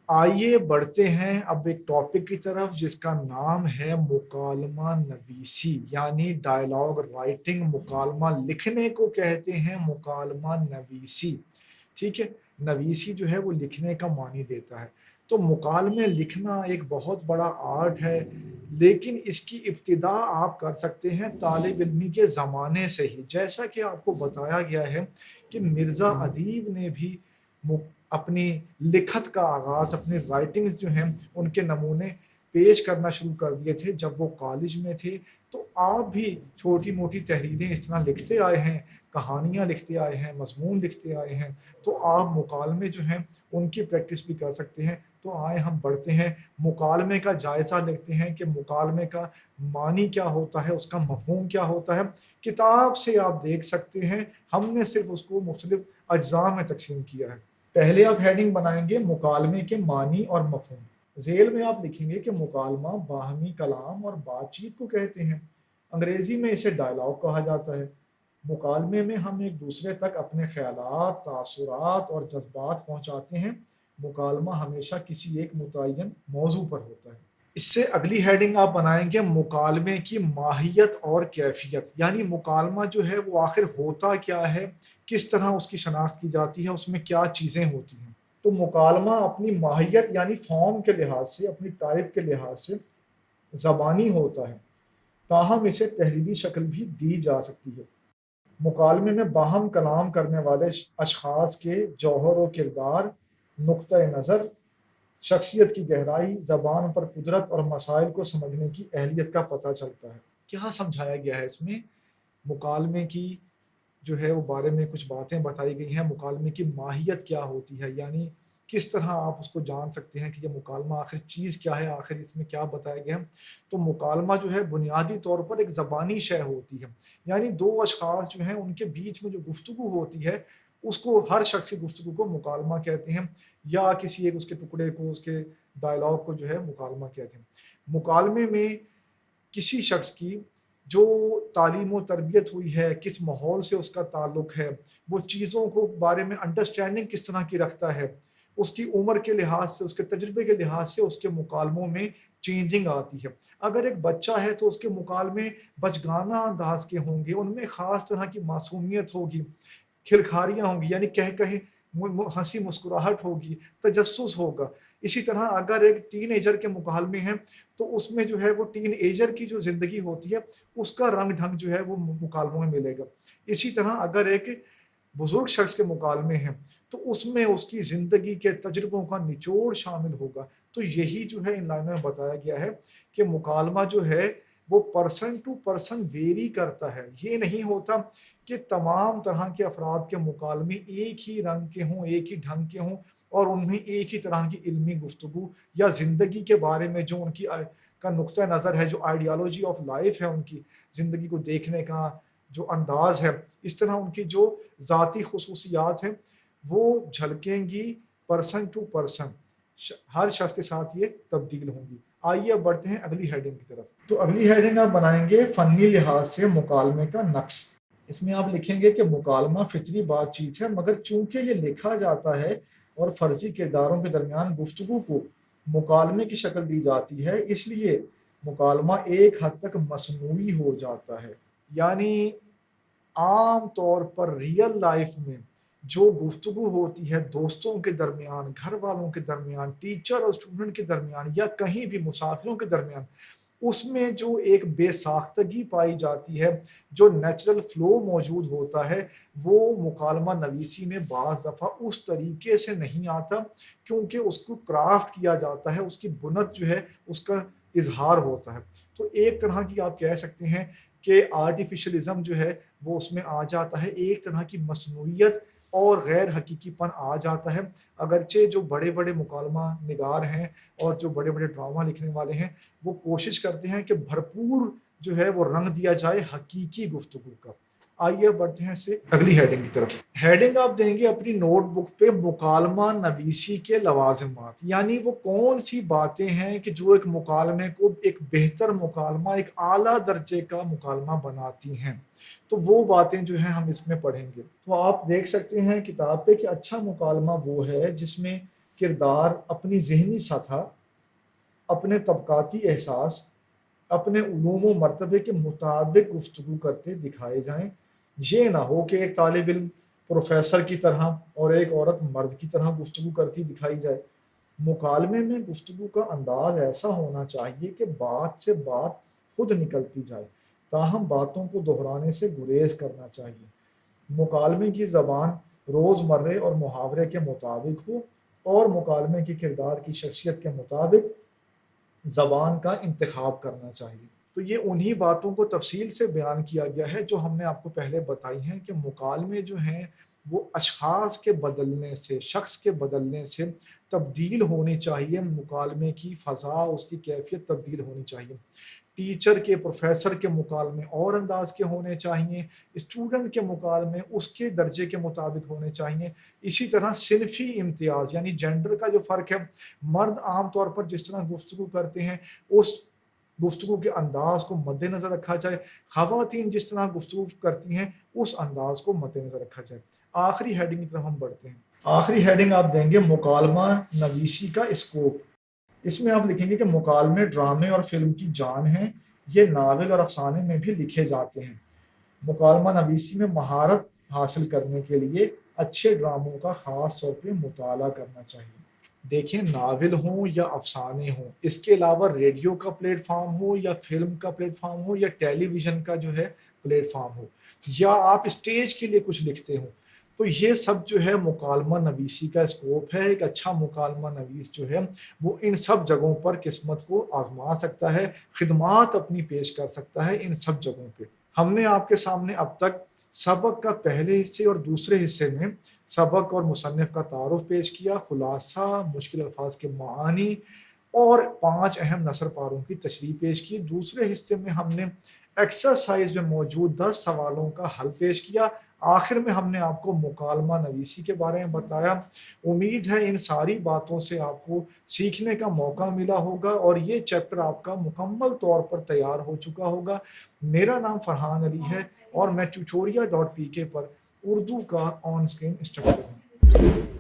آئیے بڑھتے ہیں اب ایک ٹاپک کی طرف جس کا نام ہے مکالمہ نویسی، یعنی ڈائلاگ رائٹنگ۔ مکالمہ لکھنے کو کہتے ہیں مکالمہ نویسی، ٹھیک ہے۔ نویسی جو ہے وہ لکھنے کا معنی دیتا ہے۔ تو مکالمے لکھنا ایک بہت بڑا آرٹ ہے، لیکن اس کی ابتدا آپ کر سکتے ہیں طالب علمی کے زمانے سے ہی، جیسا کہ آپ کو بتایا گیا ہے کہ مرزا ادیب نے بھی اپنی لکھت کا آغاز، اپنی رائٹنگز جو ہیں ان کے نمونے پیش کرنا شروع کر دیے تھے جب وہ کالج میں تھے۔ تو آپ بھی چھوٹی موٹی تحریریں اس طرح لکھتے آئے ہیں، کہانیاں لکھتے آئے ہیں، مضمون لکھتے آئے ہیں، تو آپ مکالمے جو ہیں ان کی پریکٹس بھی کر سکتے ہیں۔ تو آئے ہم بڑھتے ہیں، مکالمے کا جائزہ لیتے ہیں کہ مکالمے کا معنی کیا ہوتا ہے، اس کا مفہوم کیا ہوتا ہے۔ کتاب سے آپ دیکھ سکتے ہیں، ہم نے صرف اس کو مختلف اجزاء میں تقسیم کیا ہے۔ پہلے آپ ہیڈنگ بنائیں گے مکالمے کے معنی اور مفہوم، ذیل میں آپ لکھیں گے کہ مکالمہ باہمی کلام اور بات چیت کو کہتے ہیں، انگریزی میں اسے ڈائلاگ کہا جاتا ہے۔ مکالمے میں ہم ایک دوسرے تک اپنے خیالات، تاثرات اور جذبات پہنچاتے ہیں۔ مکالمہ ہمیشہ کسی ایک متعین موضوع پر ہوتا ہے۔ اس سے اگلی ہیڈنگ آپ بنائیں گے مکالمے کی ماہیت اور کیفیت، یعنی مکالمہ جو ہے وہ آخر ہوتا کیا ہے، کس طرح اس کی شناخت کی جاتی ہے، اس میں کیا چیزیں ہوتی ہیں۔ تو مکالمہ اپنی ماہیت یعنی فارم کے لحاظ سے، اپنی ٹائپ کے لحاظ سے زبانی ہوتا ہے، تاہم اسے تحریری شکل بھی دی جا سکتی ہے۔ مکالمے میں باہم کلام کرنے والے اشخاص کے جوہر و کردار، نقطہ نظر، شخصیت کی گہرائی، زبان پر قدرت اور مسائل کو سمجھنے کی اہلیت کا پتہ چلتا ہے۔ کیا سمجھایا گیا ہے اس میں؟ مکالمے کی جو ہے وہ بارے میں کچھ باتیں بتائی گئی ہیں، مکالمے کی ماہیت کیا ہوتی ہے، یعنی کس طرح آپ اس کو جان سکتے ہیں کہ یہ مکالمہ آخر چیز کیا ہے، آخر اس میں کیا بتایا گیا ہے۔ تو مکالمہ جو ہے بنیادی طور پر ایک زبانی شے ہوتی ہے، یعنی دو اشخاص جو ہیں ان کے بیچ میں جو گفتگو ہوتی ہے اس کو، ہر شخص کی گفتگو کو مکالمہ کہتے ہیں، یا کسی ایک اس کے ٹکڑے کو، اس کے ڈائلاگ کو جو ہے مکالمہ کہتے ہیں۔ مکالمے میں کسی شخص کی جو تعلیم و تربیت ہوئی ہے، کس ماحول سے اس کا تعلق ہے، وہ چیزوں کو بارے میں انڈرسٹینڈنگ کس طرح کی رکھتا ہے، اس کی عمر کے لحاظ سے، اس کے تجربے کے لحاظ سے اس کے مکالموں میں چینجنگ آتی ہے۔ اگر ایک بچہ ہے تو اس کے مکالمے بچگانہ انداز کے ہوں گے، ان میں خاص طرح کی معصومیت ہوگی، کھلکھاریاں ہوں گی، یعنی کہے ہنسی مسکراہٹ ہوگی، تجسس ہوگا۔ اسی طرح اگر ایک ٹین ایجر کے مکالمے ہیں تو اس میں جو ہے وہ ٹین ایجر کی جو زندگی ہوتی ہے اس کا رنگ ڈھنگ جو ہے وہ مکالموں میں ملے گا۔ اسی طرح اگر ایک بزرگ شخص کے مکالمے ہیں تو اس میں اس کی زندگی کے تجربوں کا نچوڑ شامل ہوگا۔ تو یہی جو ہے ان لائنوں میں بتایا گیا ہے کہ مکالمہ جو ہے وہ پرسن ٹو پرسن ویری کرتا ہے۔ یہ نہیں ہوتا کہ تمام طرح کے افراد کے مکالمے ایک ہی رنگ کے ہوں، ایک ہی ڈھنگ کے ہوں، اور ان میں ایک ہی طرح کی علمی گفتگو یا زندگی کے بارے میں جو ان کی کا نقطہ نظر ہے، جو آئیڈیالوجی آف لائف ہے، ان کی زندگی کو دیکھنے کا جو انداز ہے، اس طرح ان کی جو ذاتی خصوصیات ہیں وہ جھلکیں گی پرسن ٹو پرسن، ہر شخص کے ساتھ یہ تبدیل ہوں گی۔ آئیے اب بڑھتے ہیں اگلی ہیڈنگ کی طرف۔ تو اگلی ہیڈنگ آپ بنائیں گے فنی لحاظ سے مکالمے کا نقص۔ اس میں آپ لکھیں گے کہ مکالمہ فطری بات چیت ہے، مگر چونکہ یہ لکھا جاتا ہے اور فرضی کرداروں کے درمیان گفتگو کو مکالمے کی شکل دی جاتی ہے، اس لیے مکالمہ ایک حد تک مصنوعی ہو جاتا ہے۔ یعنی عام طور پر ریئل لائف میں جو گفتگو ہوتی ہے دوستوں کے درمیان، گھر والوں کے درمیان، ٹیچر اور اسٹوڈنٹ کے درمیان، یا کہیں بھی مسافروں کے درمیان، اس میں جو ایک بے ساختگی پائی جاتی ہے، جو نیچرل فلو موجود ہوتا ہے، وہ مکالمہ نویسی میں بعض دفعہ اس طریقے سے نہیں آتا، کیونکہ اس کو کرافٹ کیا جاتا ہے، اس کی بنت جو ہے اس کا اظہار ہوتا ہے۔ تو ایک طرح کی آپ کہہ سکتے ہیں کہ آرٹیفیشلزم جو ہے وہ اس میں آ جاتا ہے، ایک طرح کی مصنوعیت اور غیر حقیقی پن آ جاتا ہے۔ اگرچہ جو بڑے بڑے مکالمہ نگار ہیں اور جو بڑے بڑے ڈرامہ لکھنے والے ہیں وہ کوشش کرتے ہیں کہ بھرپور جو ہے وہ رنگ دیا جائے حقیقی گفتگو کا۔ آئیے بڑھتے ہیں سے اگلی ہیڈنگ کی طرف۔ ہیڈنگ آپ دیں گے اپنی نوٹ بک پہ مکالمہ نویسی کے لوازمات، یعنی وہ کون سی باتیں ہیں کہ جو ایک مکالمے کو ایک بہتر مکالمہ، ایک اعلیٰ درجے کا مکالمہ بناتی ہیں۔ تو وہ باتیں جو ہیں ہم اس میں پڑھیں گے۔ تو آپ دیکھ سکتے ہیں کتاب پہ کہ اچھا مکالمہ وہ ہے جس میں کردار اپنی ذہنی سطح، اپنے طبقاتی احساس، اپنے علوم و مرتبے کے مطابق گفتگو کرتے دکھائے جائیں۔ یہ نہ ہو کہ ایک طالب علم پروفیسر کی طرح اور ایک عورت مرد کی طرح گفتگو کرتی دکھائی جائے۔ مکالمے میں گفتگو کا انداز ایسا ہونا چاہیے کہ بات سے بات خود نکلتی جائے، تاہم باتوں کو دہرانے سے گریز کرنا چاہیے۔ مکالمے کی زبان روزمرہ اور محاورے کے مطابق ہو، اور مکالمے کے کردار کی شخصیت کے مطابق زبان کا انتخاب کرنا چاہیے۔ تو یہ انہی باتوں کو تفصیل سے بیان کیا گیا ہے جو ہم نے آپ کو پہلے بتائی ہیں کہ مکالمے جو ہیں وہ اشخاص کے بدلنے سے، شخص کے بدلنے سے تبدیل ہونی چاہیے۔ مکالمے کی فضا، اس کی کیفیت تبدیل ہونی چاہیے۔ ٹیچر کے، پروفیسر کے مکالمے اور انداز کے ہونے چاہیے، اسٹوڈنٹ کے مکالمے اس کے درجے کے مطابق ہونے چاہیے۔ اسی طرح صنفی امتیاز یعنی جینڈر کا جو فرق ہے، مرد عام طور پر جس طرح گفتگو کرتے ہیں اس گفتگو کے انداز کو مد نظر رکھا جائے، خواتین جس طرح گفتگو کرتی ہیں اس انداز کو مد نظر رکھا جائے۔ آخری ہیڈنگ کی طرف ہم بڑھتے ہیں۔ آخری ہیڈنگ آپ دیں گے مکالمہ نویسی کا اسکوپ۔ اس میں آپ لکھیں گے کہ مکالمے ڈرامے اور فلم کی جان ہیں، یہ ناول اور افسانے میں بھی لکھے جاتے ہیں۔ مکالمہ نویسی میں مہارت حاصل کرنے کے لیے اچھے ڈراموں کا خاص طور پہ مطالعہ کرنا چاہیے۔ دیکھیں، ناول ہوں یا افسانے ہوں، اس کے علاوہ ریڈیو کا پلیٹ فارم ہو یا فلم کا پلیٹ فارم ہو یا ٹیلی ویژن کا جو ہے پلیٹ فارم ہو، یا آپ اسٹیج کے لیے کچھ لکھتے ہوں، تو یہ سب جو ہے مکالمہ نویسی کا اسکوپ ہے۔ ایک اچھا مکالمہ نویس جو ہے وہ ان سب جگہوں پر قسمت کو آزما سکتا ہے، خدمات اپنی پیش کر سکتا ہے ان سب جگہوں پہ۔ ہم نے آپ کے سامنے اب تک سبق کا پہلے حصے اور دوسرے حصے میں سبق اور مصنف کا تعارف پیش کیا، خلاصہ، مشکل الفاظ کے معانی اور 5 اہم نثر پاروں کی تشریح پیش کی۔ دوسرے حصے میں ہم نے ایکسرسائز میں موجود 10 سوالوں کا حل پیش کیا۔ آخر میں ہم نے آپ کو مکالمہ نویسی کے بارے میں بتایا۔ امید ہے ان ساری باتوں سے آپ کو سیکھنے کا موقع ملا ہوگا اور یہ چیپٹر آپ کا مکمل طور پر تیار ہو چکا ہوگا۔ میرا نام فرحان علی ہے اور میں tutoria.pk پر اردو کا آن اسکرین انسٹرکٹر ہوں۔